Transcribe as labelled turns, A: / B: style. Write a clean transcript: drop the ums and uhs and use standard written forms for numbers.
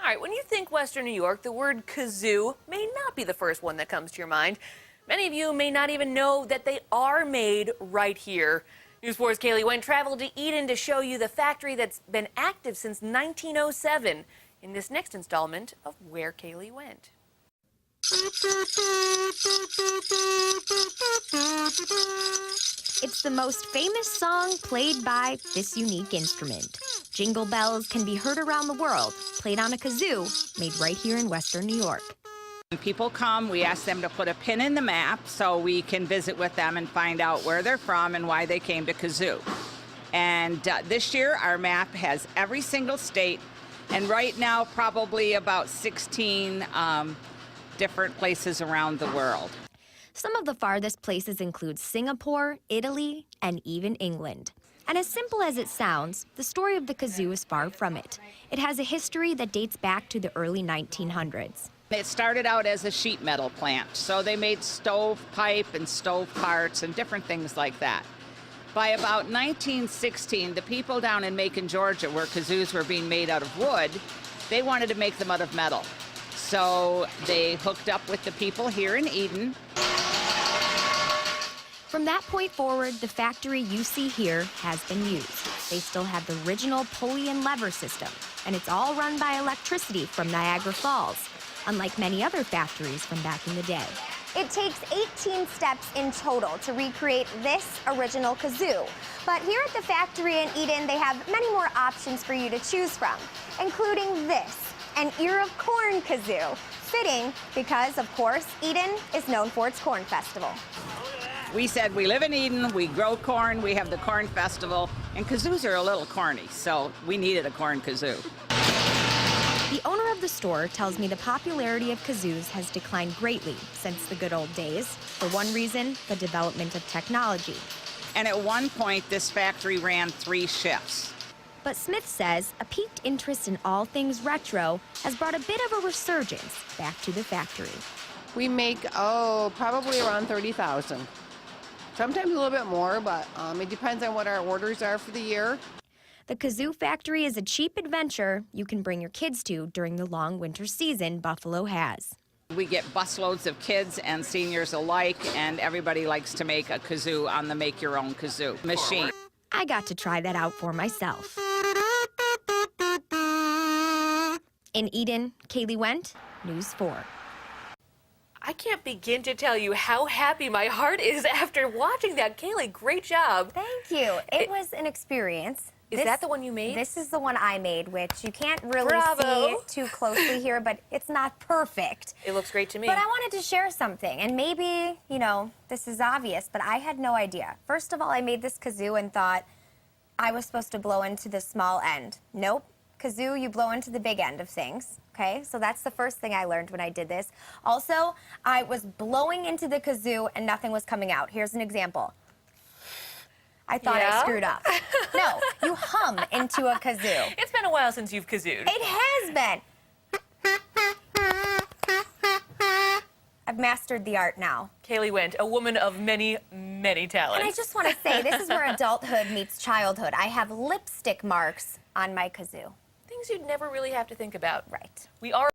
A: All right, when you think Western New York, the word kazoo may not be the first one that comes to your mind. Many of you may not even know that they are made right here. News 4's Kaylee Wendt traveled to Eden to show you the factory that's been active since 1907 in this next installment of Where Kaylee Went.
B: It's the most famous song played by this unique instrument. Jingle bells can be heard around the world, played on a kazoo, made right here in Western New York.
C: When people come, we ask them to put a pin in the map so we can visit with them and find out where they're from and why they came to Kazoo. And this year, our map has every single state, and right now, probably about 16 different places around the world.
B: Some of the farthest places include Singapore, Italy, and even England. And as simple as it sounds, the story of the kazoo is far from it. It has a history that dates back to the early 1900s.
C: It started out as a sheet metal plant, so they made stove pipe and stove parts and different things like that. By about 1916, the people down in Macon, Georgia, where kazoos were being made out of wood, they wanted to make them out of metal. So they hooked up with the people here in Eden.
B: From that point forward, the factory you see here has been used. They still have the original pulley and lever system, and it's all run by electricity from Niagara Falls, unlike many other factories from back in the day.
D: It takes 18 steps in total to recreate this original kazoo. But here at the factory in Eden, they have many more options for you to choose from, including this, an ear of corn kazoo. Fitting because, of course, Eden is known for its corn festival.
C: We said we live in Eden, we grow corn, we have the corn festival, and kazoos are a little corny, so we needed a corn kazoo.
B: The owner of the store tells me the popularity of kazoos has declined greatly since the good old days. For one reason, the development of technology.
C: And at one point, this factory ran 3 shifts.
B: But Smith says a piqued interest in all things retro has brought a bit of a resurgence back to the factory.
E: We make, probably around 30,000. Sometimes a little bit more, but it depends on what our orders are for the year.
B: The kazoo factory is a cheap adventure you can bring your kids to during the long winter season Buffalo has.
C: We get busloads of kids and seniors alike, and everybody likes to make a kazoo on the make-your-own kazoo machine.
B: I got to try that out for myself. In Eden, Kaylee Wendt, News 4.
A: I can't begin to tell you how happy my heart is after watching that. Kaylee, great job.
D: Thank you. It was an experience.
A: Is that the one you made?
D: This is the one I made, which you can't really
A: Bravo.
D: see too closely here, but it's not perfect.
A: It looks great to me.
D: But I wanted to share something, and maybe, this is obvious, but I had no idea. First of all, I made this kazoo and thought I was supposed to blow into the small end. Nope. Kazoo, you blow into the big end of things, okay? So that's the first thing I learned when I did this. Also, I was blowing into the kazoo and nothing was coming out. Here's an example. I thought I screwed up. No, you hum into a kazoo.
A: It's been a while since you've kazooed.
D: It has been. I've mastered the art now.
A: Kaylee Wendt, a woman of many, many talents.
D: And I just want to say, this is where adulthood meets childhood. I have lipstick marks on my kazoo.
A: Things you'd never really have to think about.
D: Right.
A: We are